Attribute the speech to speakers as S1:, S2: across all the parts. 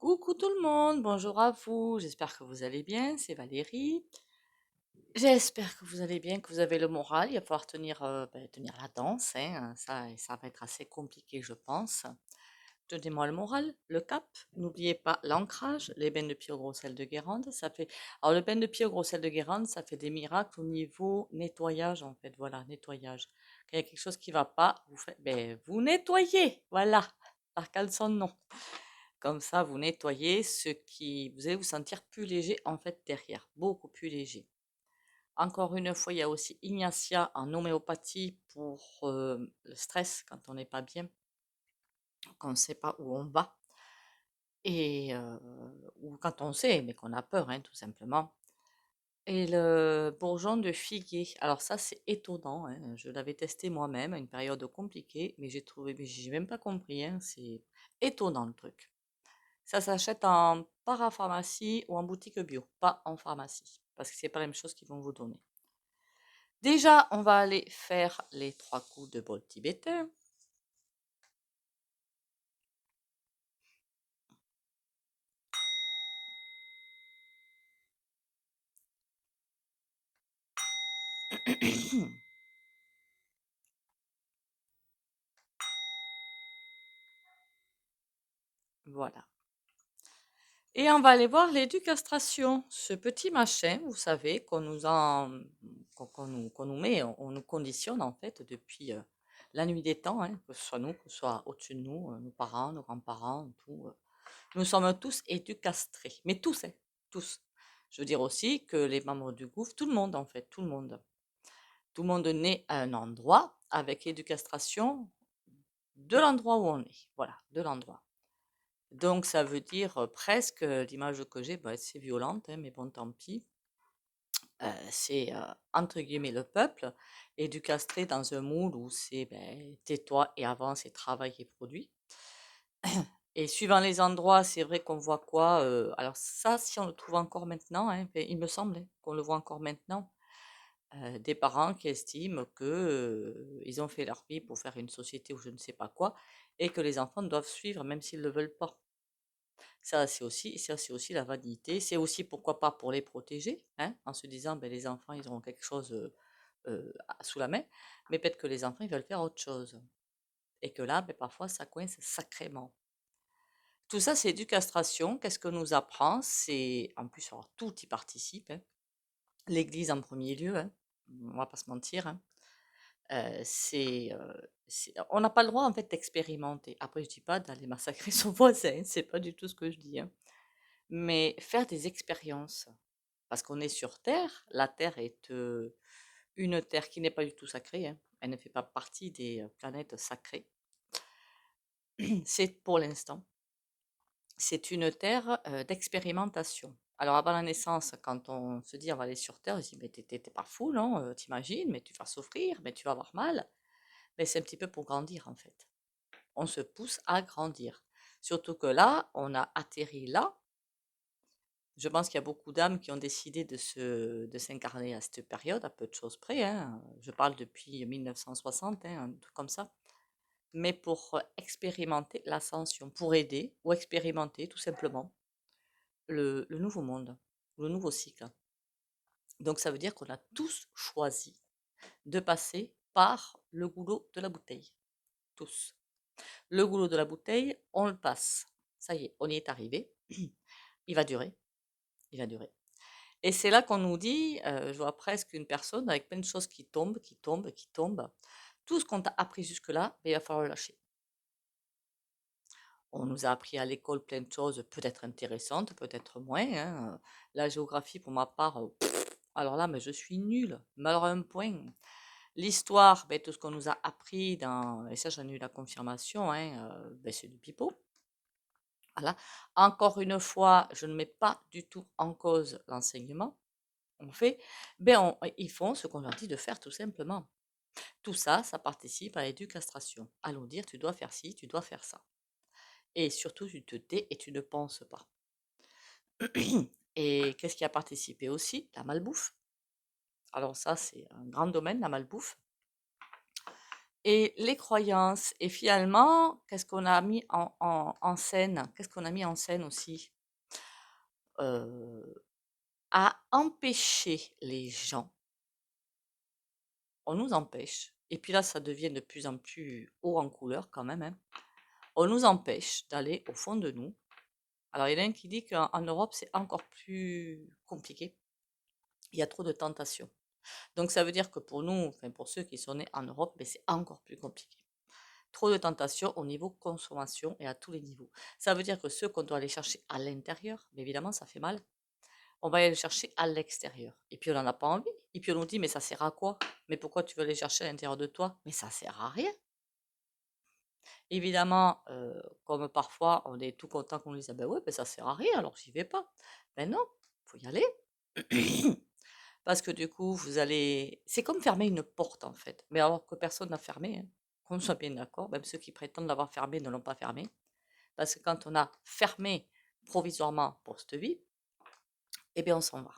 S1: Coucou tout le monde, bonjour à vous, j'espère que vous allez bien, c'est Valérie. J'espère que vous allez bien, que vous avez le moral, il va falloir tenir la danse, hein, ça va être assez compliqué je pense. Donnez-moi le moral, le cap, n'oubliez pas l'ancrage, les bains de pied au gros sel de Guérande, ça fait... Alors le bain de pied au gros sel de Guérande, ça fait des miracles au niveau nettoyage en fait, voilà, nettoyage. Quand il y a quelque chose qui va pas, vous faites, vous nettoyez, voilà, par caleçon non. Comme ça, vous nettoyez vous allez vous sentir plus léger en fait derrière, beaucoup plus léger. Encore une fois, il y a aussi Ignacia en homéopathie pour le stress quand on n'est pas bien, qu'on ne sait pas où on va, ou quand on sait, mais qu'on a peur, hein, tout simplement. Et le bourgeon de figuier, alors ça c'est étonnant, hein, je l'avais testé moi-même à une période compliquée, mais j'ai même pas compris, hein, c'est étonnant le truc. Ça s'achète en parapharmacie ou en boutique bio, pas en pharmacie, parce que c'est pas la même chose qu'ils vont vous donner. Déjà, on va aller faire les 3 coups de bol tibétain. Voilà. Et on va aller voir l'éducastration, ce petit machin, vous savez, qu'on nous met, on nous conditionne en fait depuis la nuit des temps, hein, que ce soit nous, que ce soit au-dessus de nous, nos parents, nos grands-parents, tout. Nous sommes tous éducastrés, mais tous, hein, tous. Je veux dire aussi que les membres du gouffre, tout le monde en fait, tout le monde. Tout le monde naît à un endroit avec éducastration de l'endroit où on est. Voilà, de l'endroit. Donc ça veut dire presque, l'image que j'ai, c'est violente, hein, mais bon, tant pis. C'est entre guillemets le peuple, éducastré dans un moule où c'est tais-toi et avance et travaille et produit. Et suivant les endroits, c'est vrai qu'on voit quoi? Alors ça, si on le trouve encore maintenant, hein, il me semble hein, qu'on le voit encore maintenant, des parents qui estiment que ils ont fait leur vie pour faire une société ou je ne sais pas quoi, et que les enfants doivent suivre même s'ils ne le veulent pas. Ça, c'est aussi la vanité. C'est aussi pourquoi pas pour les protéger, hein, en se disant, les enfants, ils auront quelque chose sous la main, mais peut-être que les enfants, ils veulent faire autre chose. Et que là, parfois, ça coince sacrément. Tout ça, c'est du castration. Qu'est-ce que nous apprend? C'est, en plus, alors, tout y participe, hein. L'Église en premier lieu, hein. On va pas se mentir, hein. On n'a pas le droit, en fait, d'expérimenter. Après, je dis pas d'aller massacrer son voisin, c'est pas du tout ce que je dis, hein. Mais faire des expériences. Parce qu'on est sur Terre, la Terre est une Terre qui n'est pas du tout sacrée, hein. Elle ne fait pas partie des planètes sacrées. C'est pour l'instant. C'est une terre d'expérimentation. Alors avant la naissance, quand on se dit on va aller sur Terre, on se dit mais t'es pas fou, non? T'imagines, mais tu vas souffrir, mais tu vas avoir mal. Mais c'est un petit peu pour grandir en fait. On se pousse à grandir. Surtout que là, on a atterri là. Je pense qu'il y a beaucoup d'âmes qui ont décidé de s'incarner à cette période, à peu de choses près, hein. Je parle depuis 1960, hein, un truc comme ça. Mais pour expérimenter l'ascension, pour aider ou expérimenter tout simplement le nouveau monde, le nouveau cycle. Donc ça veut dire qu'on a tous choisi de passer par le goulot de la bouteille. Tous. Le goulot de la bouteille, on le passe. Ça y est, on y est arrivé. Il va durer. Il va durer. Et c'est là qu'on nous dit, je vois presque une personne avec plein de choses qui tombent, qui tombent, qui tombent. Tout ce qu'on t'a appris jusque-là, il va falloir le lâcher. On nous a appris à l'école plein de choses, peut-être intéressantes, peut-être moins, hein. La géographie, pour ma part, alors là, mais je suis nulle, mais alors à un point. L'histoire, tout ce qu'on nous a appris et ça j'en ai eu la confirmation, hein, c'est du pipeau. Voilà. Encore une fois, je ne mets pas du tout en cause l'enseignement. On fait, ils font ce qu'on leur dit de faire tout simplement. Tout ça, ça participe à l'éducation. Allons dire, tu dois faire ci, tu dois faire ça. Et surtout, tu te tais et tu ne penses pas. Et qu'est-ce qui a participé aussi? La malbouffe. Alors ça, c'est un grand domaine, la malbouffe. Et les croyances. Et finalement, qu'est-ce qu'on a mis en scène? Qu'est-ce qu'on a mis en scène aussi? À empêcher les gens. On nous empêche. Et puis là, ça devient de plus en plus haut en couleur quand même, hein. On nous empêche d'aller au fond de nous. Alors, il y en a un qui dit qu'en Europe, c'est encore plus compliqué. Il y a trop de tentations. Donc, ça veut dire que pour nous, enfin pour ceux qui sont nés en Europe, ben, c'est encore plus compliqué. Trop de tentations au niveau consommation et à tous les niveaux. Ça veut dire que ceux qu'on doit aller chercher à l'intérieur, mais évidemment, ça fait mal. On va aller le chercher à l'extérieur. Et puis, on n'en a pas envie. Et puis, on nous dit, mais ça sert à quoi? Mais pourquoi tu veux aller chercher à l'intérieur de toi? Mais ça sert à rien. Évidemment, comme parfois on est tout content qu'on nous dise: «Ah ben ouais, ben ça sert à rien, alors j'y vais pas». Ben non, faut y aller. Parce que du coup, vous allez c'est comme fermer une porte, en fait, mais alors que personne n'a fermé, hein, qu'on soit bien d'accord. Même ceux qui prétendent l'avoir fermée ne l'ont pas fermée. Parce que quand on a fermé provisoirement pour cette vie, eh bien on s'en va.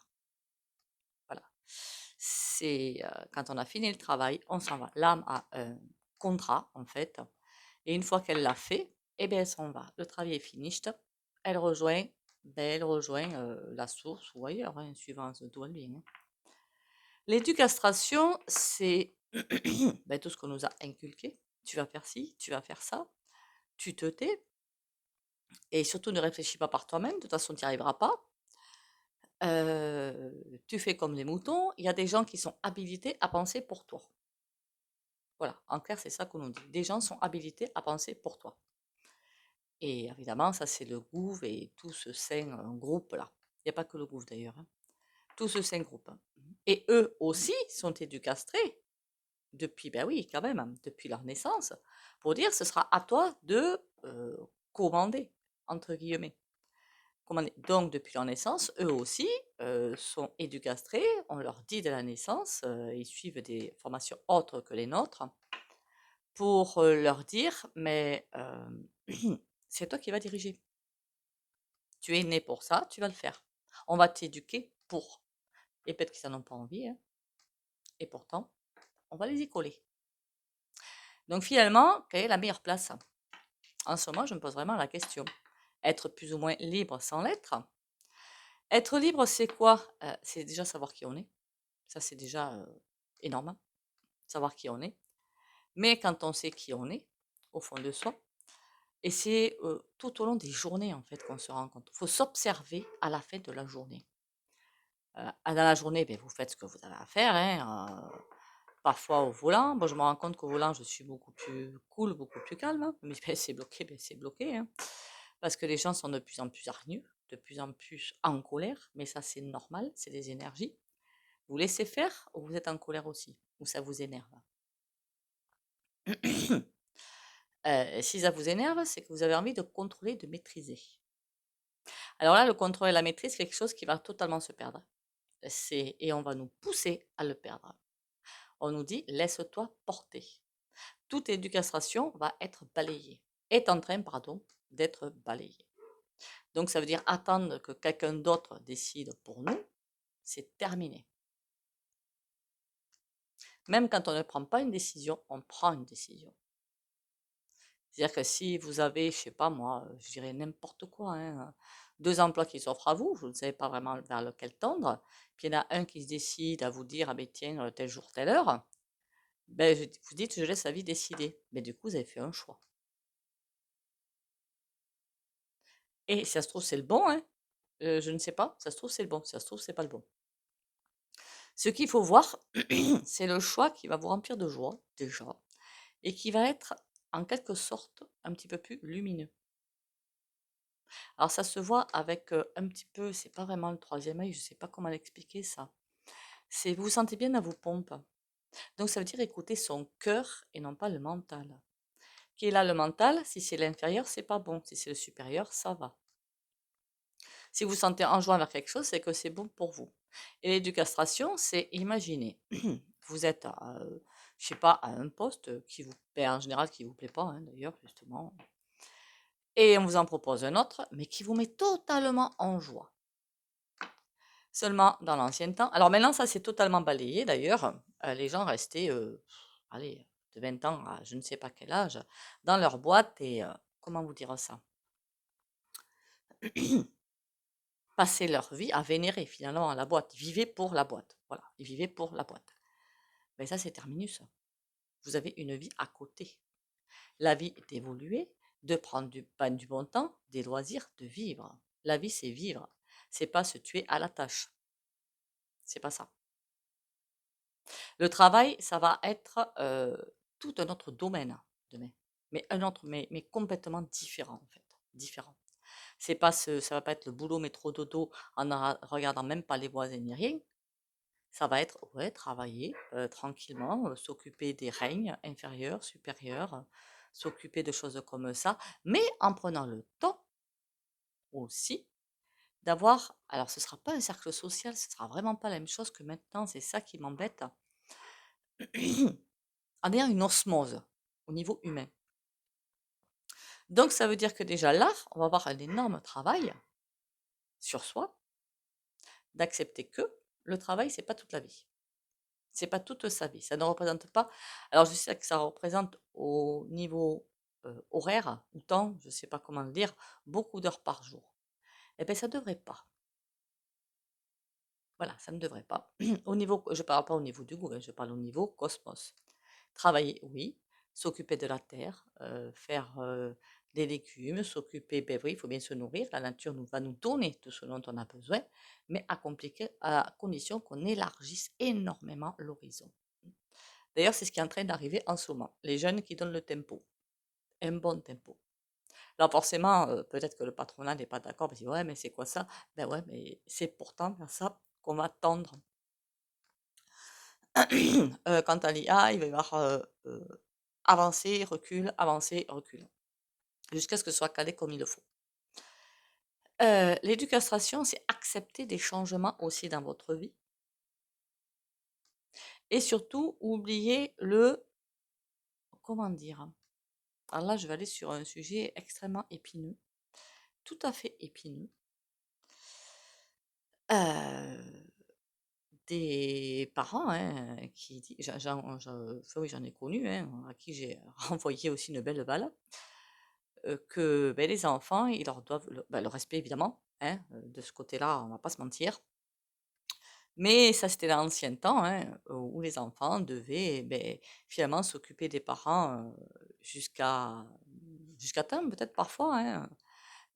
S1: Voilà. C'est, quand on a fini le travail, on s'en va. L'âme a un contrat, en fait, et une fois qu'elle l'a fait, eh bien, elle s'en va. Le travail est fini, elle rejoint, elle rejoint la source ou ailleurs, hein, suivant d'où elle vient, hein. L'éducastration, c'est ben, tout ce qu'on nous a inculqué. Tu vas faire ci, tu vas faire ça, tu te tais, et surtout ne réfléchis pas par toi-même, de toute façon, tu n'y arriveras pas. Tu fais comme les moutons, il y a des gens qui sont habilités à penser pour toi. Voilà, en clair, c'est ça qu'on nous dit. Des gens sont habilités à penser pour toi. Et évidemment, ça, c'est le gouv et tout ce saint groupe-là. Il n'y a pas que le gouv d'ailleurs, hein. Tout ce saint groupe, hein. Et eux aussi sont éducastrés depuis, ben oui, quand même, hein, depuis leur naissance, pour dire ce sera à toi de commander, entre guillemets. Commander. Donc, depuis leur naissance, eux aussi sont éducastrés. On leur dit de la naissance, ils suivent des formations autres que les nôtres pour leur dire, mais c'est toi qui vas diriger. Tu es né pour ça, tu vas le faire. On va t'éduquer pour. Et peut-être qu'ils n'en ont pas envie, hein. Et pourtant, on va les y coller. Donc finalement, quelle est la meilleure place? En ce moment, je me pose vraiment la question. Être plus ou moins libre sans l'être? Être libre, c'est quoi? C'est déjà savoir qui on est. Ça, c'est déjà énorme, hein, savoir qui on est. Mais quand on sait qui on est, au fond de soi, et c'est tout au long des journées, en fait, qu'on se rend compte. Il faut s'observer à la fin de la journée. Dans la journée, ben, vous faites ce que vous avez à faire, hein, parfois au volant. Bon, je me rends compte qu'au volant, je suis beaucoup plus cool, beaucoup plus calme, hein. Mais ben, c'est bloqué, hein. Parce que les gens sont de plus en plus hargneux, de plus en plus en colère. Mais ça, c'est normal, c'est des énergies. Vous laissez faire ou vous êtes en colère aussi, ou ça vous énerve. Si ça vous énerve, c'est que vous avez envie de contrôler, de maîtriser. Alors là, le contrôle et la maîtrise, c'est quelque chose qui va totalement se perdre. Et on va nous pousser à le perdre. On nous dit laisse-toi porter. Toute éducation va être balayée, est en train, pardon, d'être balayée. Donc ça veut dire attendre que quelqu'un d'autre décide pour nous, c'est terminé. Même quand on ne prend pas une décision, on prend une décision. C'est-à-dire que si vous avez, je sais pas moi, je dirais n'importe quoi, hein, 2 emplois qui s'offrent à vous, vous ne savez pas vraiment vers lequel tendre, puis il y en a un qui se décide à vous dire: «Ah beh tiens, tel jour, telle heure», ben, vous dites: «Je laisse la vie décider». Mais du coup, vous avez fait un choix. Et si ça se trouve, c'est le bon, hein, je ne sais pas, ça se trouve, c'est le bon, si ça se trouve, c'est pas le bon. Ce qu'il faut voir, c'est le choix qui va vous remplir de joie, déjà, et qui va être, en quelque sorte, un petit peu plus lumineux. Alors ça se voit avec, un petit peu, c'est pas vraiment le troisième œil, je sais pas comment l'expliquer ça. C'est vous vous sentez bien dans vos pompes. Donc ça veut dire écouter son cœur et non pas le mental. Qui est là le mental? Si c'est l'inférieur, c'est pas bon. Si c'est le supérieur, ça va. Si vous vous sentez enjoint vers quelque chose, c'est que c'est bon pour vous. Et l'éducastration, c'est imaginer, vous êtes à, je sais pas, à un poste qui vous, ben, en général, qui vous plaît pas, hein, d'ailleurs, justement. Et on vous en propose un autre, mais qui vous met totalement en joie. Seulement dans l'ancien temps. Alors maintenant, ça s'est totalement balayé d'ailleurs. Les gens restaient, allez, de 20 ans à je ne sais pas quel âge, dans leur boîte et comment vous dire ça? Passer leur vie à vénérer finalement à la boîte. Ils vivaient pour la boîte. Voilà, ils vivaient pour la boîte. Mais ça, c'est terminus. Vous avez une vie à côté. La vie est d'évoluer, de prendre du bon temps, des loisirs, de vivre. La vie, c'est vivre. C'est pas se tuer à la tâche. C'est pas ça. Le travail, ça va être tout un autre domaine demain. Mais un autre, mais complètement différent en fait. Différent. C'est pas ça va pas être le boulot métro dodo en regardant même pas les voisins ni rien. Ça va être, ouais, travailler tranquillement, s'occuper des règnes inférieurs, supérieurs, s'occuper de choses comme ça, mais en prenant le temps aussi d'avoir, alors ce sera pas un cercle social, ce sera vraiment pas la même chose que maintenant, c'est ça qui m'embête, en ayant une osmose au niveau humain. Donc ça veut dire que déjà là, on va avoir un énorme travail sur soi, d'accepter que le travail, c'est pas toute la vie. C'est pas toute sa vie. Ça ne représente pas. Alors, je sais que ça représente au niveau horaire ou temps, je ne sais pas comment le dire, beaucoup d'heures par jour. Eh bien, ça ne devrait pas. Voilà, ça ne devrait pas. Au niveau, je ne parle pas au niveau du goût, hein, je parle au niveau cosmos. Travailler, oui. S'occuper de la terre, faire des légumes, s'occuper, ben oui, il faut bien se nourrir. La nature va nous donner tout ce dont on a besoin, mais à condition qu'on élargisse énormément l'horizon. D'ailleurs, c'est ce qui est en train d'arriver en ce moment. Les jeunes qui donnent le tempo, un bon tempo. Alors forcément, peut-être que le patronat n'est pas d'accord, parce que ouais, mais c'est quoi ça? Ben ouais, mais c'est pourtant vers ça qu'on va tendre. Quant à l'IA, il va y avoir avancer, recul, avancer, recul, jusqu'à ce que ce soit calé comme il le faut. L'éducation, c'est accepter des changements aussi dans votre vie. Et surtout, oublier comment dire? Alors là, je vais aller sur un sujet extrêmement épineux, tout à fait épineux. Des parents, hein, qui di oui, j'en ai connu, hein, à qui j'ai renvoyé aussi une belle balle, que, beh, les enfants, ils leur doivent le respect évidemment, hein, de ce côté-là, on va pas se mentir. Mais ça, c'était l'ancien temps, hein, où les enfants devaient, beh, finalement s'occuper des parents, jusqu'à jusqu'à temps peut-être parfois, hein,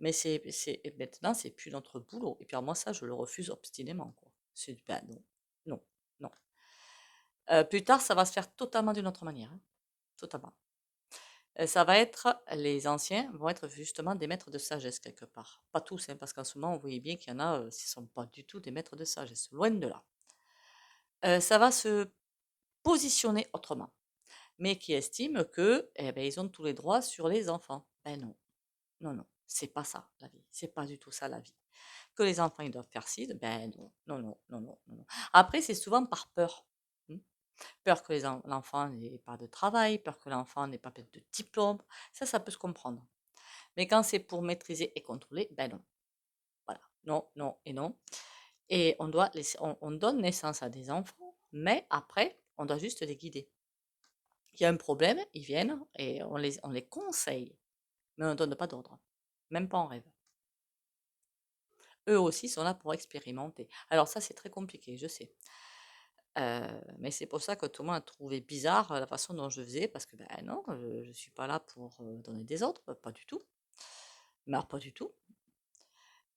S1: mais et maintenant, c'est plus notre boulot et puis alors moi ça, je le refuse obstinément, quoi. C'est ben non, non, non. Plus tard, ça va se faire totalement d'une autre manière, hein, totalement. Ça va être les anciens vont être justement des maîtres de sagesse quelque part. Pas tous, hein, parce qu'en ce moment, on voyait bien qu'il y en a, ce ne sont pas du tout des maîtres de sagesse, loin de là. Ça va se positionner autrement, mais qui estiment que, eh beh, ils ont tous les droits sur les enfants. Ben non, non, non, c'est pas ça la vie, c'est pas du tout ça la vie. Que les enfants, ils doivent faire ci, ben non, non, non, non, non, non, non. Après, c'est souvent par peur. Mmh. Peur que l'enfant n'ait pas de travail, peur que l'enfant n'ait pas peut-être de diplôme. Ça peut se comprendre. Mais quand c'est pour maîtriser et contrôler, ben non. Voilà. Non, non et non. Et on donne naissance à des enfants, mais après, on doit juste les guider. Il y a un problème, ils viennent et on les conseille, mais on ne donne pas d'ordre. Même pas en rêve. Eux aussi sont là pour expérimenter. Alors ça, c'est très compliqué, je sais. Mais c'est pour ça que tout le monde a trouvé bizarre, la façon dont je faisais parce que, ben non, je suis pas là pour, donner des ordres, pas du tout. Mais alors pas du tout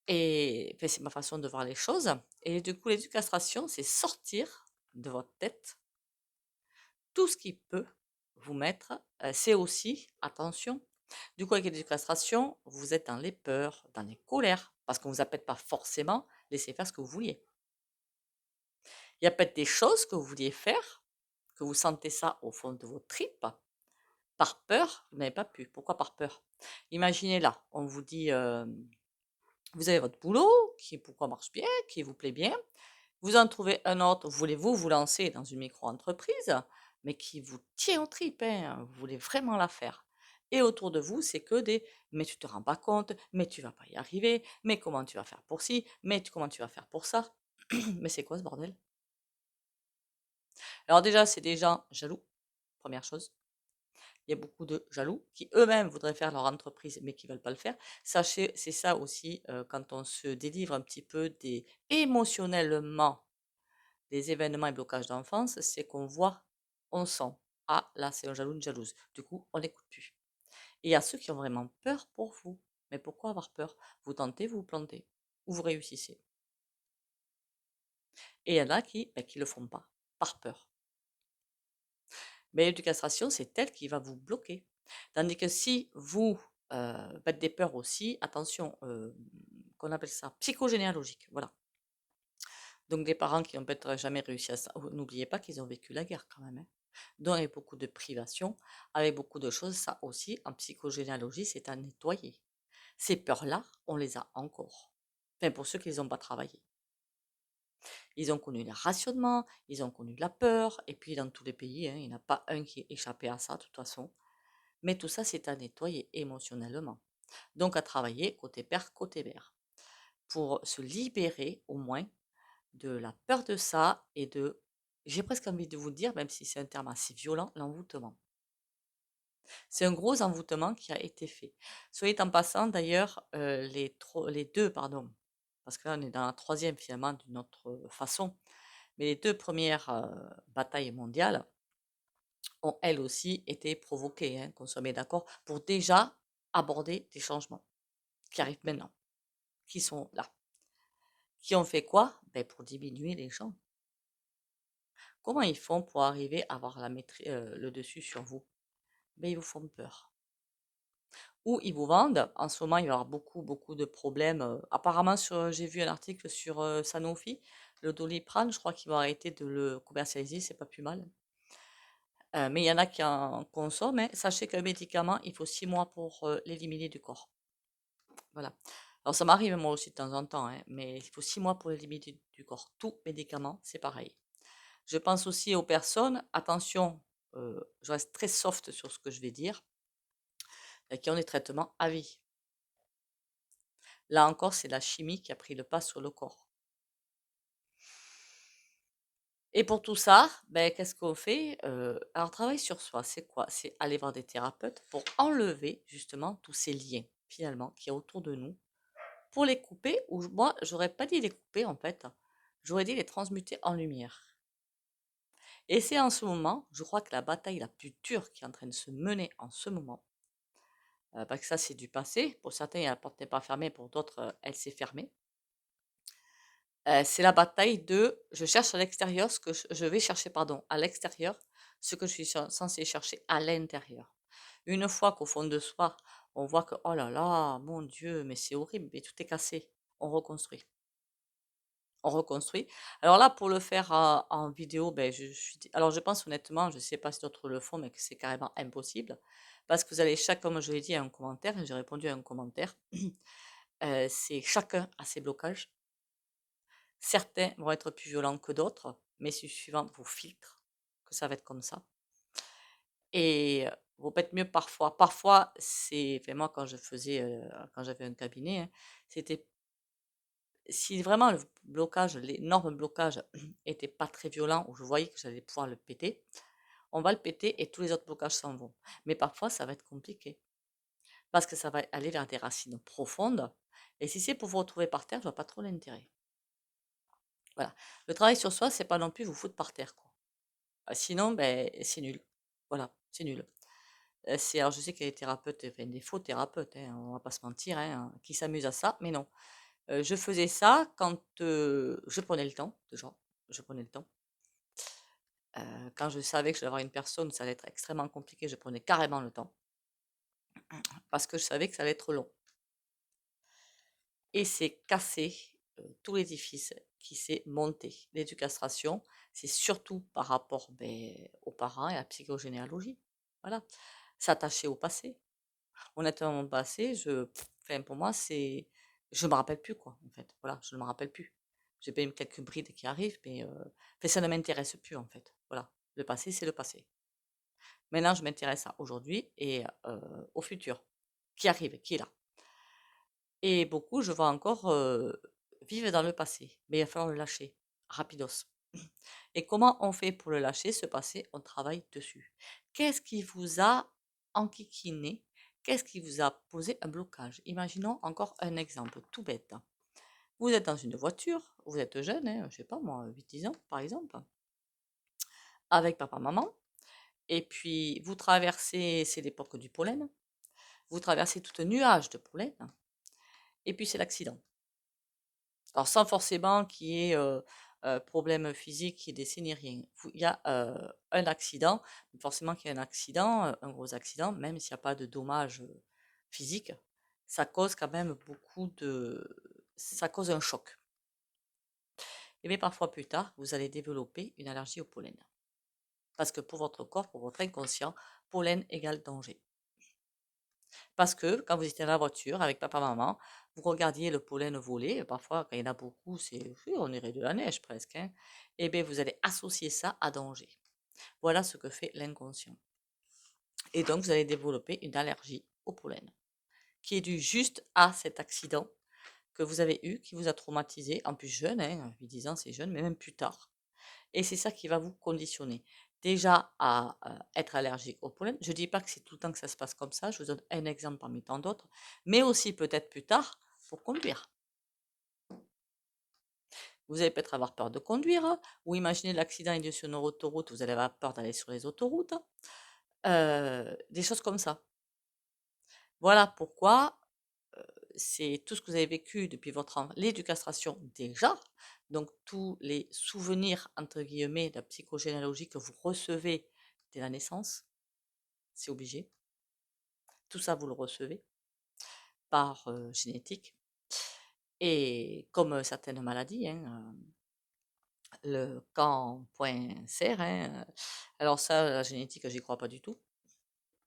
S1: et enfin, c'est ma façon de voir les choses et du coup, l'éducastration, c'est sortir de votre tête tout ce qui peut vous mettre c'est aussi, attention, du coup, avec l'éducastration, vous êtes dans les peurs, dans les colères, parce qu'on vous a peut-être pas forcément laissé faire ce que vous vouliez. Il y a peut-être des choses que vous vouliez faire, que vous sentez ça au fond de vos tripes. Par peur, vous n'avez pas pu. Pourquoi par peur? Imaginez là, on vous dit, vous avez votre boulot qui pourquoi marche bien, qui vous plaît bien. Vous en trouvez un autre, voulez-vous vous lancer dans une micro-entreprise, mais qui vous tient aux tripes, hein, vous voulez vraiment la faire. Et autour de vous, c'est que des mais tu te rends pas compte, mais tu vas pas y arriver, mais comment tu vas faire pour ci, mais comment tu vas faire pour ça? Mais c'est quoi ce bordel? Alors déjà, c'est des gens jaloux, première chose. Il y a beaucoup de jaloux qui eux-mêmes voudraient faire leur entreprise, mais qui ne veulent pas le faire. Sachez, c'est ça aussi, quand on se délivre un petit peu émotionnellement des événements et blocages d'enfance, c'est qu'on voit, on sent, ah là c'est un jaloux, une jalouse. Du coup, on n'écoute plus. Et il y a ceux qui ont vraiment peur pour vous. Mais pourquoi avoir peur? Vous tentez, vous vous plantez, ou vous réussissez. Et il y en a qui le font pas, par peur. Mais l'éducation, c'est elle qui va vous bloquer. Tandis que si vous faites des peurs aussi, attention, qu'on appelle ça psychogénéalogique, voilà. Donc des parents qui n'ont peut-être jamais réussi à ça, n'oubliez pas qu'ils ont vécu la guerre quand même, hein. Donc avec beaucoup de privations, avec beaucoup de choses, ça aussi, en psychogénéalogie, c'est à nettoyer. Ces peurs-là, on les a encore. Enfin, pour ceux qui les ont pas travaillées. Ils ont connu les rationnements, ils ont connu de la peur, et puis dans tous les pays, hein, il n'y en a pas un qui est échappé à ça, de toute façon. Mais tout ça, c'est à nettoyer émotionnellement. Donc à travailler côté père, côté mère. Pour se libérer au moins de la peur de ça et de, j'ai presque envie de vous dire, même si c'est un terme assez violent, l'envoûtement. C'est un gros envoûtement qui a été fait. Soit en passant, d'ailleurs, les deux, pardon, parce que là on est dans la troisième finalement d'une autre façon, mais les deux premières batailles mondiales ont elles aussi été provoquées, hein, qu'on soit bien d'accord, pour déjà aborder des changements qui arrivent maintenant, qui sont là. Qui ont fait quoi? Ben, pour diminuer les gens. Comment ils font pour arriver à avoir le dessus sur vous? Ben, ils vous font peur. Ou ils vous vendent. En ce moment, il va y avoir beaucoup, beaucoup de problèmes. Apparemment, j'ai vu un article sur Sanofi, le Doliprane, je crois qu'ils vont arrêter de le commercialiser, c'est pas plus mal. Mais il y en a qui en consomment, hein. Sachez qu'un médicament, il faut 6 mois pour l'éliminer du corps. Voilà. Alors ça m'arrive moi aussi de temps en temps, hein, mais il faut 6 mois pour l'éliminer du corps. Tout médicament, c'est pareil. Je pense aussi aux personnes, attention, je reste très soft sur ce que je vais dire, qui ont des traitements à vie. Là encore, c'est la chimie qui a pris le pas sur le corps. Et pour tout ça, ben, qu'est-ce qu'on fait? Alors, travail sur soi, c'est quoi? C'est aller voir des thérapeutes pour enlever justement tous ces liens, finalement, qui y a autour de nous, pour les couper, ou moi, j'aurais pas dit les couper en fait, j'aurais dit les transmuter en lumière. Et c'est en ce moment, je crois que la bataille la plus dure qui est en train de se mener en ce moment, parce que ça c'est du passé, pour certains la porte n'est pas fermée, pour d'autres elle s'est fermée. C'est la bataille de je cherche à l'extérieur ce que je vais chercher pardon, à l'extérieur ce que je suis censée chercher à l'intérieur. Une fois qu'au fond de soi, on voit que oh là là, mon Dieu, mais c'est horrible, mais tout est cassé, on reconstruit. On reconstruit. Alors là, pour le faire en vidéo, ben, alors je pense honnêtement, je ne sais pas si d'autres le font, mais que c'est carrément impossible. Parce que vous allez comme je l'ai dit, à un commentaire, et j'ai répondu à un commentaire. C'est chacun a ses blocages. Certains vont être plus violents que d'autres, mais c'est suivant vos filtres que ça va être comme ça. Et vous peut-être mieux parfois. Parfois, c'est, enfin, moi quand quand j'avais un cabinet, hein, c'était si vraiment le blocage, l'énorme blocage était pas très violent, où je voyais que j'allais pouvoir le péter, on va le péter et tous les autres blocages s'en vont. Mais parfois, ça va être compliqué parce que ça va aller vers des racines profondes. Et si c'est pour vous retrouver par terre, je vois pas trop l'intérêt. Voilà. Le travail sur soi, c'est pas non plus vous foutre par terre, quoi. Sinon, ben, c'est nul. Voilà, c'est nul. Alors, je sais qu'il y a des thérapeutes, enfin, des faux thérapeutes, hein, on va pas se mentir, hein, qui s'amusent à ça, mais non. Je faisais ça quand, je prenais le temps, déjà, je prenais le temps. Quand je savais que j'allais avoir une personne, ça allait être extrêmement compliqué, je prenais carrément le temps, parce que je savais que ça allait être long. Et c'est casser, tout l'édifice qui s'est monté. L'éducation, c'est surtout par rapport, beh, aux parents et à la psychogénéalogie. Voilà. S'attacher au passé. Honnêtement, mon passé, enfin, pour moi, je me rappelle plus, quoi, en fait. Voilà, je ne me rappelle plus. J'ai pas eu quelques brides qui arrivent, mais enfin, ça ne m'intéresse plus, en fait. Voilà. Le passé, c'est le passé. Maintenant, je m'intéresse à aujourd'hui et au futur, qui arrive, qui est là. Et beaucoup, je vois encore vivre dans le passé, mais il va falloir le lâcher, rapidos. Et comment on fait pour le lâcher, ce passé? On travaille dessus. Qu'est-ce qui vous a enquiquiner. Qu'est-ce qui vous a posé un blocage? Imaginons encore un exemple tout bête. Vous êtes dans une voiture, vous êtes jeune, hein, je sais pas moi, 8-10 ans par exemple, avec papa, maman, et puis vous traversez, c'est l'époque du pollen, vous traversez tout un nuage de pollen, et puis c'est l'accident. Alors sans forcément qu'il y ait problème physique, qu'il y ait décès ni rien. Il y a un accident, forcément qu'il y a un accident, un gros accident, même s'il n'y a pas de dommages physiques, ça cause quand même beaucoup de... ça cause un choc. Et bien parfois plus tard, vous allez développer une allergie au pollen. Parce que pour votre corps, pour votre inconscient, pollen égale danger. Parce que quand vous étiez dans la voiture avec papa, maman, vous regardiez le pollen voler, parfois quand il y en a beaucoup, c'est, oui, on dirait de la neige presque, hein, et bien vous allez associer ça à danger. Voilà ce que fait l'inconscient. Et donc vous allez développer une allergie au pollen, qui est due juste à cet accident que vous avez eu, qui vous a traumatisé, en plus jeune, hein, 8-10 ans c'est jeune, mais même plus tard. Et c'est ça qui va vous conditionner. Déjà à être allergique au pollen. Je ne dis pas que c'est tout le temps que ça se passe comme ça. Je vous donne un exemple parmi tant d'autres. Mais aussi peut-être plus tard pour conduire. Vous allez peut-être avoir peur de conduire. Ou imaginez l'accident est sur une autoroute. Vous allez avoir peur d'aller sur les autoroutes. Des choses comme ça. Voilà pourquoi c'est tout ce que vous avez vécu depuis votre enfance, l'éducation déjà, donc tous les souvenirs, entre guillemets, de la psychogénéalogie que vous recevez dès la naissance, c'est obligé. Tout ça, vous le recevez par génétique. Et comme certaines maladies, hein, le cancer, hein, alors ça, la génétique, j'y crois pas du tout.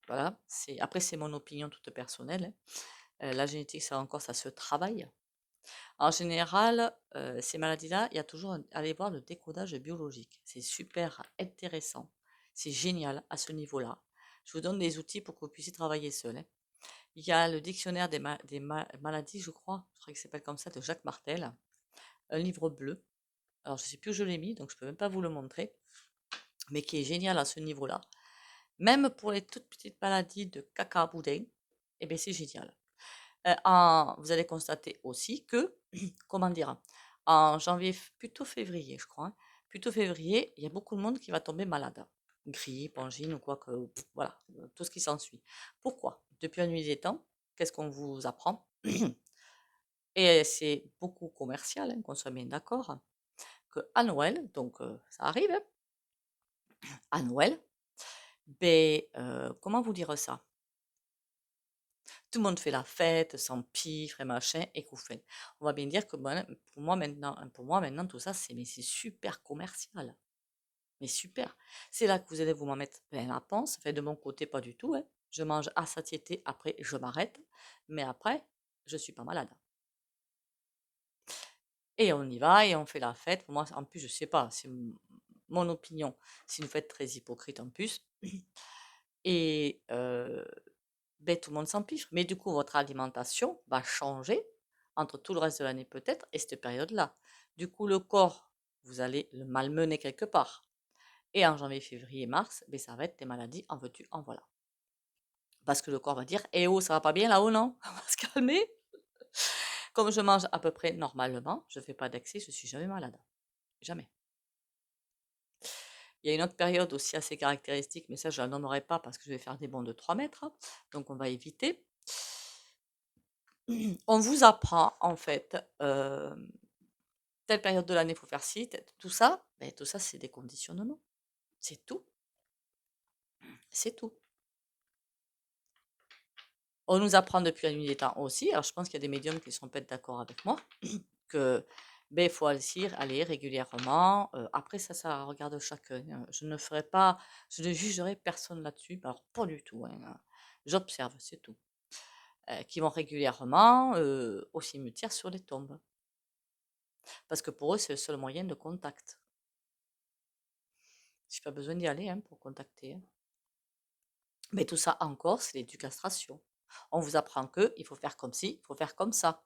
S1: Voilà, après c'est mon opinion toute personnelle, hein. La génétique, ça encore, ça se travaille. En général, ces maladies-là, il y a toujours aller voir le décodage biologique. C'est super intéressant. C'est génial à ce niveau-là. Je vous donne des outils pour que vous puissiez travailler seul, hein. Il y a le dictionnaire des maladies, je crois qu'il s'appelle comme ça, de Jacques Martel, un livre bleu. Alors, je ne sais plus où je l'ai mis, donc je ne peux même pas vous le montrer, mais qui est génial à ce niveau-là. Même pour les toutes petites maladies de caca boudin, eh bien, c'est génial. Vous allez constater aussi que, comment dire, en janvier, plutôt février, je crois, hein, plutôt février, il y a beaucoup de monde qui va tomber malade. Grippe, angine ou quoi que, voilà, tout ce qui s'ensuit. Pourquoi? Depuis la nuit des temps, qu'est-ce qu'on vous apprend? Et c'est beaucoup commercial, hein, qu'on soit bien d'accord, qu'à Noël, donc ça arrive, hein, à Noël, ben, comment vous dire ça? Tout le monde fait la fête, s'empifre et machin, et qu'on fait. On va bien dire que pour moi maintenant, tout ça, c'est super commercial. Mais super. C'est là que vous allez vous m'en mettre plein la panse. Enfin, de mon côté, pas du tout, hein. Je mange à satiété, après, je m'arrête. Mais après, je suis pas malade. Et on y va et on fait la fête. Pour moi, en plus, je sais pas, c'est mon opinion. C'est une fête très hypocrite en plus. Et ben, tout le monde s'empiffre. Mais du coup, votre alimentation va changer entre tout le reste de l'année peut-être et cette période-là. Du coup, le corps, vous allez le malmener quelque part. Et en janvier, février, mars, ben, ça va être des maladies, en veux-tu, en voilà. Parce que le corps va dire, eh oh, ça va pas bien là-haut, non? On va se calmer. Comme je mange à peu près normalement, je fais pas d'excès, je suis jamais malade. Jamais. Il y a une autre période aussi assez caractéristique, mais ça, je ne la nommerai pas parce que je vais faire des bonds de 3 mètres, donc on va éviter. On vous apprend, en fait, telle période de l'année, il faut faire ci, tout ça. Ben, tout ça, c'est des conditionnements. C'est tout. C'est tout. On nous apprend depuis la nuit des temps aussi. Alors, je pense qu'il y a des médiums qui sont peut-être d'accord avec moi, que ben, faut aller régulièrement. Après, ça regarde chacun, hein. Je ne ferai pas, je ne jugerai personne là-dessus. Alors, pas du tout, hein. J'observe, c'est tout. Qui vont régulièrement au cimetière sur les tombes. Parce que pour eux, c'est le seul moyen de contact. J'ai pas besoin d'y aller, hein, pour contacter, hein. Mais tout ça encore, c'est l'éducation. On vous apprend que il faut faire comme ci, il faut faire comme ça.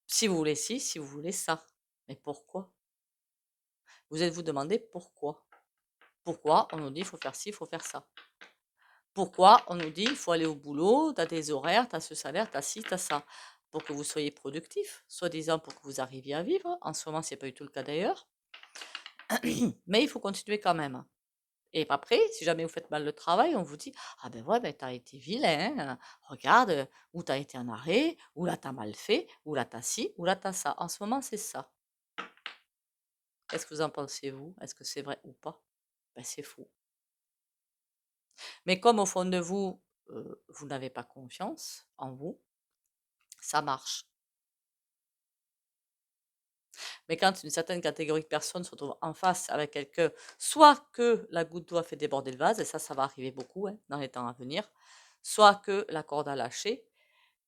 S1: Si vous voulez ci, si vous voulez ça. Mais pourquoi? Vous êtes-vous demandé pourquoi? Pourquoi on nous dit il faut faire ci, il faut faire ça? Pourquoi on nous dit il faut aller au boulot, tu as des horaires, tu as ce salaire, tu as ci, tu as ça, pour que vous soyez productif, soi-disant pour que vous arriviez à vivre. En ce moment, c'est pas du tout le cas d'ailleurs, mais il faut continuer quand même. Et après, si jamais vous faites mal le travail, on vous dit ah ben ouais, ben t'as été vilain, regarde, ou t'as été en arrêt, ou là t'as mal fait, ou là t'as ci, ou là t'as ça. En ce moment, c'est ça. Qu'est-ce que vous en pensez, vous? Est-ce que c'est vrai ou pas? Ben, c'est faux. Mais comme au fond de vous, vous n'avez pas confiance en vous, ça marche. Mais quand une certaine catégorie de personnes se retrouve en face avec quelqu'un, soit que la goutte d'eau a fait déborder le vase, et ça va arriver beaucoup hein, dans les temps à venir, soit que la corde a lâché,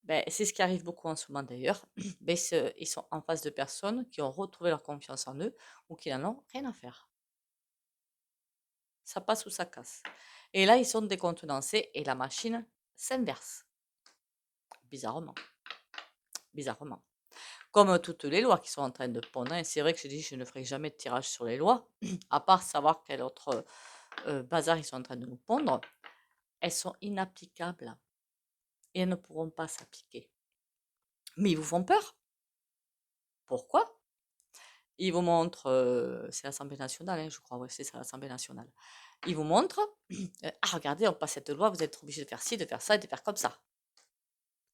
S1: ben, c'est ce qui arrive beaucoup en ce moment d'ailleurs, ben, ils sont en face de personnes qui ont retrouvé leur confiance en eux ou qui n'en ont rien à faire. Ça passe ou ça casse. Et là, ils sont décontenancés et la machine s'inverse. Bizarrement. Bizarrement. Comme toutes les lois qui sont en train de pondre, hein. C'est vrai que je dis je ne ferai jamais de tirage sur les lois, à part savoir quel autre bazar ils sont en train de nous pondre. Elles sont inapplicables et elles ne pourront pas s'appliquer. Mais ils vous font peur. Pourquoi? Ils vous montrent, c'est l'Assemblée nationale, hein, je crois, ouais, c'est ça, l'Assemblée nationale. Ils vous montrent, ah regardez, on passe cette loi, vous êtes obligé de faire ci, de faire ça et de faire comme ça.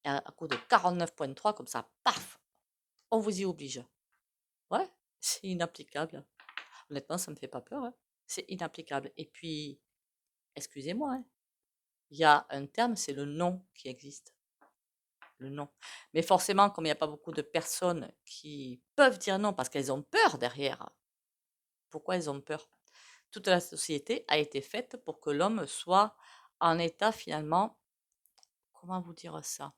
S1: Et à coup de 49,3, comme ça, paf, on vous y oblige. Ouais, c'est inapplicable. Honnêtement, ça me fait pas peur, hein. C'est inapplicable. Et puis, excusez-moi, hein, il y a un terme, c'est le non qui existe. Le non. Mais forcément, comme il n'y a pas beaucoup de personnes qui peuvent dire non parce qu'elles ont peur derrière. Pourquoi elles ont peur? Toute la société a été faite pour que l'homme soit en état finalement, comment vous dire ça?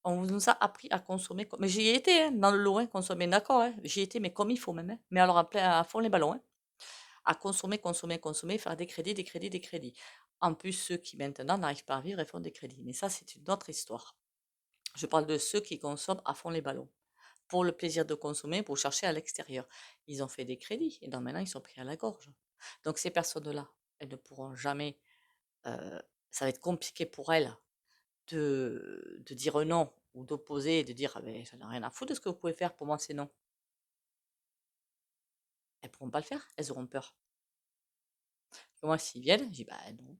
S1: On nous a appris à consommer, mais j'y ai été, hein, dans le lot, hein, consommer, d'accord, hein, j'y étais, mais comme il faut même, hein, mais alors à fond les ballons, hein, à consommer, consommer, consommer, faire des crédits, des crédits, des crédits. En plus, ceux qui maintenant n'arrivent pas à vivre et font des crédits. Mais ça, c'est une autre histoire. Je parle de ceux qui consomment à fond les ballons. Pour le plaisir de consommer, pour chercher à l'extérieur. Ils ont fait des crédits et donc maintenant ils sont pris à la gorge. Donc ces personnes-là, elles ne pourront jamais, ça va être compliqué pour elles de dire non ou d'opposer et de dire ah ben, j'en ai rien à foutre de ce que vous pouvez faire, pour moi c'est non. Elles ne pourront pas le faire, elles auront peur. Et moi, s'ils viennent, je dis bah non,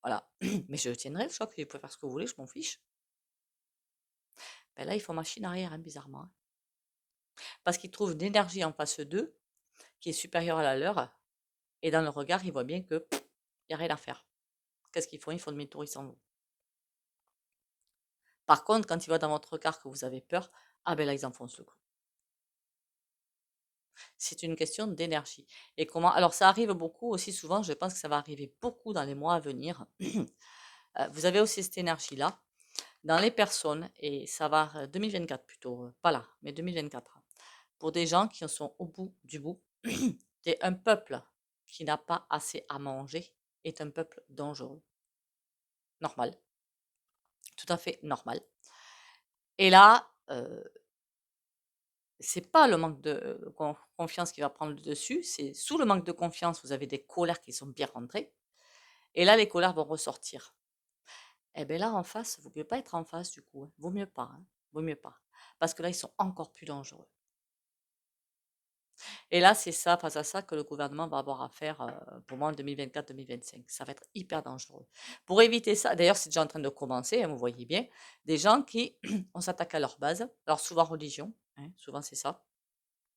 S1: voilà. Mais je tiendrai le choc, vous pouvez faire ce que vous voulez, je m'en fiche. Ben là, ils font machine arrière, hein, bizarrement, hein. Parce qu'ils trouvent une énergie en face d'eux qui est supérieure à la leur, et dans le regard, ils voient bien que il n'y a rien à faire. Qu'est-ce qu'ils font? Ils font demi-tour, ils s'en vont. Par contre, quand ils voient dans votre regard que vous avez peur, ah ben là, ils enfoncent le clou. C'est une question d'énergie. Et comment? Alors, ça arrive beaucoup aussi souvent, je pense que ça va arriver beaucoup dans les mois à venir. Vous avez aussi cette énergie-là dans les personnes, et ça va 2024 plutôt, pas là, mais 2024. Pour des gens qui en sont au bout du bout, et un peuple qui n'a pas assez à manger est un peuple dangereux. Normal, tout à fait normal. Et là, c'est pas le manque de confiance qui va prendre le dessus, c'est sous le manque de confiance, vous avez des colères qui sont bien rentrées, et là, les colères vont ressortir. Et bien là, en face, vaut mieux pas être en face du coup, hein. Vaut mieux pas, hein. Vaut mieux pas. Parce que là, ils sont encore plus dangereux. Et là, c'est ça, face à ça, que le gouvernement va avoir à faire, pour moi, en 2024-2025. Ça va être hyper dangereux. Pour éviter ça, d'ailleurs, c'est déjà en train de commencer, hein, vous voyez bien, des gens qui, on s'attaque à leur base, alors souvent religion, hein, souvent c'est ça.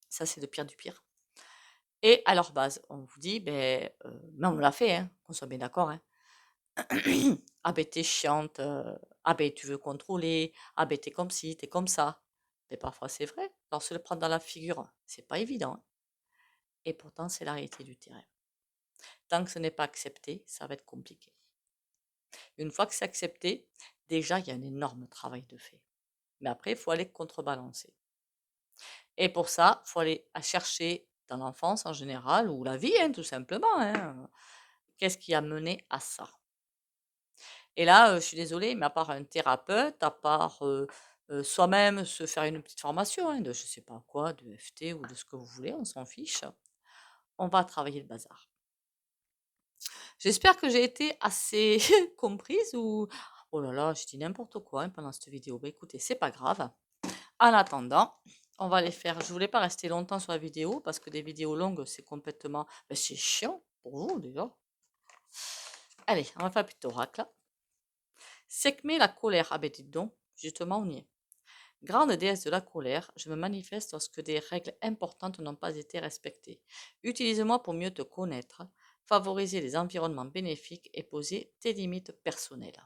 S1: Ça, c'est le pire du pire. Et à leur base, on vous dit, ben, mais on l'a fait, hein, qu'on soit bien d'accord, hein. Ah ben t'es chiante, ah ben tu veux contrôler, ah ben t'es comme ci, t'es comme ça. Mais parfois c'est vrai. Alors se le prendre dans la figure, c'est pas évident, hein. Et pourtant c'est la réalité du terrain. Tant que ce n'est pas accepté, ça va être compliqué. Une fois que c'est accepté, déjà il y a un énorme travail de fait. Mais après, il faut aller contrebalancer. Et pour ça, il faut aller à chercher dans l'enfance en général, ou la vie, hein, tout simplement, hein, qu'est-ce qui a mené à ça? Et là, je suis désolée, mais à part un thérapeute, à part, soi-même se faire une petite formation, hein, de je sais pas quoi, de FT ou de ce que vous voulez, on s'en fiche, on va travailler le bazar. J'espère que j'ai été assez comprise ou... Oh là là, je dis n'importe quoi hein, pendant cette vidéo. Bah écoutez, c'est pas grave. En attendant, on va les faire. Je voulais pas rester longtemps sur la vidéo parce que des vidéos longues, c'est complètement... Ben, c'est chiant pour vous déjà. Allez, on va faire un petit oracle. Sekhmet la colère. Ah ben dites donc, justement on y est. Grande déesse de la colère, je me manifeste lorsque des règles importantes n'ont pas été respectées. Utilise-moi pour mieux te connaître, favoriser des environnements bénéfiques et poser tes limites personnelles.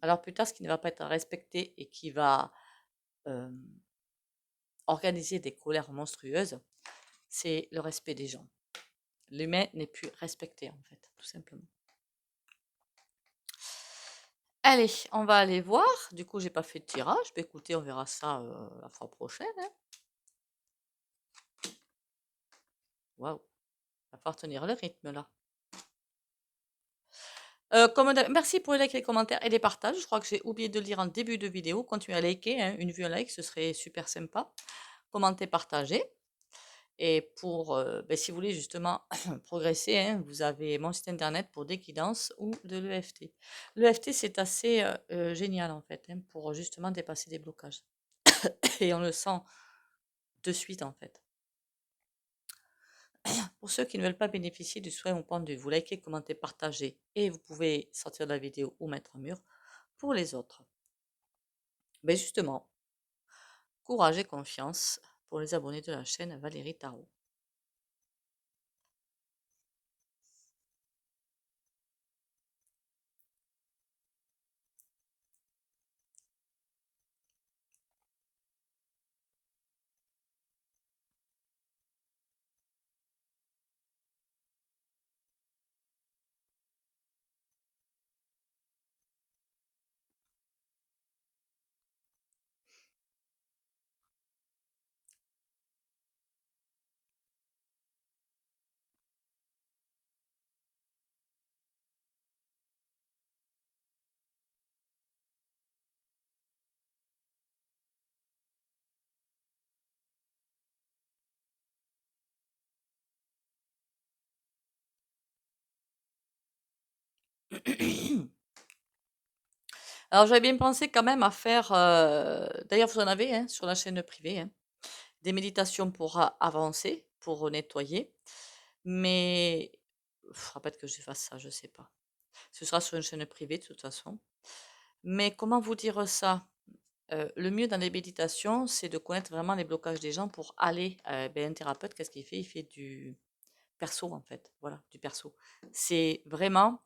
S1: Alors plus tard, ce qui ne va pas être respecté et qui va euh, organiser des colères monstrueuses, c'est le respect des gens. L'humain n'est plus respecté en fait, tout simplement. Allez, on va aller voir. Du coup, j'ai pas fait de tirage. Bah, écoutez, on verra ça la fois prochaine. Hein. Waouh, va falloir tenir le rythme là. Merci pour les likes, les commentaires et les partages. Je crois que j'ai oublié de le dire en début de vidéo. Continuez à liker, hein. Une vue, un like, ce serait super sympa. Commentez, partagez. Et pour, ben, si vous voulez justement progresser, hein, vous avez mon site internet pour des guidances ou de l'EFT. L'EFT, c'est assez génial en fait, hein, pour justement dépasser des blocages. Et on le sent de suite en fait. Pour ceux qui ne veulent pas bénéficier du soin au pendu, vous likez, commentez, partagez et vous pouvez sortir de la vidéo ou mettre un mur pour les autres. Mais justement, courage et confiance pour les abonnés de la chaîne Valérie Tarot. Alors j'avais bien pensé quand même à faire, d'ailleurs vous en avez hein, sur la chaîne privée, hein, des méditations pour avancer, pour nettoyer, mais il faudra peut-être que je fasse ça, je sais pas. Ce sera sur une chaîne privée de toute façon. Mais comment vous dire ça? Le mieux dans les méditations, c'est de connaître vraiment les blocages des gens pour aller, ben, un thérapeute, qu'est-ce qu'il fait? Il fait du perso en fait, voilà, du perso. C'est vraiment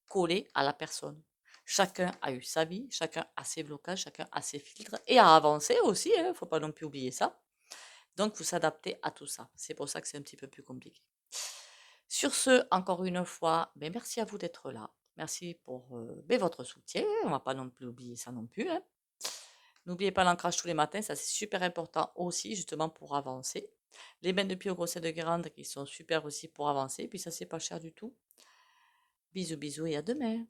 S1: collé à la personne. Chacun a eu sa vie, chacun a ses blocages, chacun a ses filtres et a avancé aussi, il ne faut pas non plus oublier ça. Donc, vous s'adaptez à tout ça. C'est pour ça que c'est un petit peu plus compliqué. Sur ce, encore une fois, ben, merci à vous d'être là. Merci pour ben, votre soutien. On ne va pas non plus oublier ça non plus. Hein. N'oubliez pas l'ancrage tous les matins, ça c'est super important aussi, justement pour avancer. Les bains de pied au grosset de Guérande qui sont super aussi pour avancer. Puis ça, c'est pas cher du tout. Bisous, bisous et à demain.